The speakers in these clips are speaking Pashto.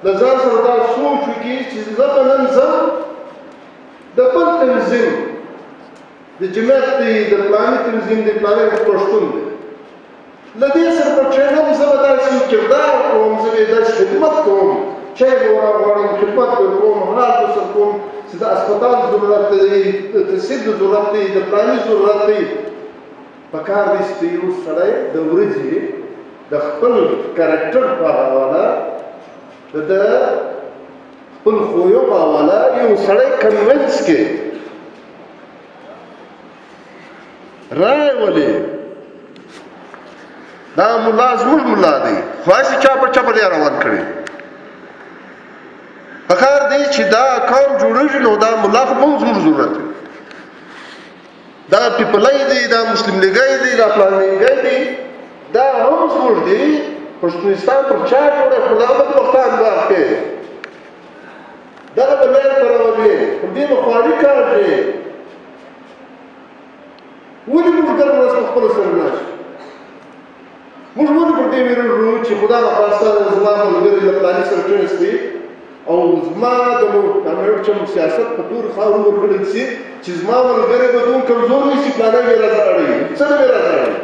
له ځان سره دا سوچ وکړي چې زه به نن ځم د بل تنظیم د جمعیت دی د فلاني تنظیم دی فلاني پښتون دی له دې سره په ټرېننګ زه به داسې یو کردار کوم زه به یې داسې خدمت کوم چای به ورغواړم خدمت به کوم حال به سره کوم چې د اسپتال ضرورت دی د تحصیل ضرورت دی د فلاني ضرورت دی پکار دی چې یو سړی د ورځې د خپل کرکټر په حواله د خپل خویو په حواله یو سړی کنوینس کړي رای ولې دا ملا زموږ ملا دی خو هسې چا په چپه دی روان کړي پکار دی چې دا اکاونټ جوړېږي نو دا ملا خو هم زموږ ضرورت دی دا پیپلی دی دا مسلم لیګی دی دا فلان لیګی دی دا هم زموږ دی پښتونستان پر چا جوړه خو دا به پښتان باغ کې دغه به لایل ته راولي پر دې به خواري کار دی ولې موږ ګرم ورځ په خپله سره ناست موږ ولې پر دې ویرېږو چې خدا نخواسته زما ملګري له فلاني سره کېناست دی او زما د چم سیاست په تور خاورو ورکړل شي چې زما ملګری به دومره کمزور وي چې فلانی به راځه اړوي څه نه به راځه اړوي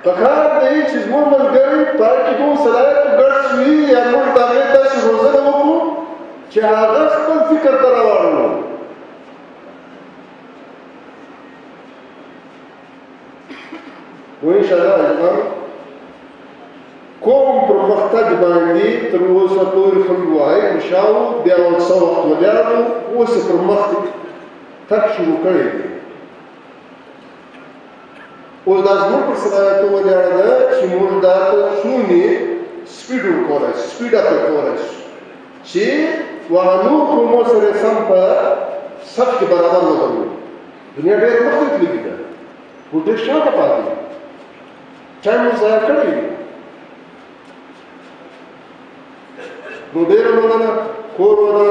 پکار دی چې زموږ ملګري په هغه کې کوم صلاحیت ګډ وي یا موږ د هغې داسې روزنه وکړو چې هغه خپل فکر ته راواړوو نو انشاءالله جناب کوم پرمختګ باندې تر اوسه پورې خلکو وایي مشاو بیا څه وخت ولاړو اوس یې پرمختګ تګ شروع کړی دی اوس دا زموږ پر صلاحیتو ولاړه ده چې موږ دا څومره سپیډ ورکولی شو سپیډ اپ کولی شو چې وهغه نور قومو سره سم په صف کې برابر ودرو دنیا ډېره مخکې تللې ده موږ ډېر شاته پاتې یو چای مو ضایع کړی نو ډېره مننه کور ودان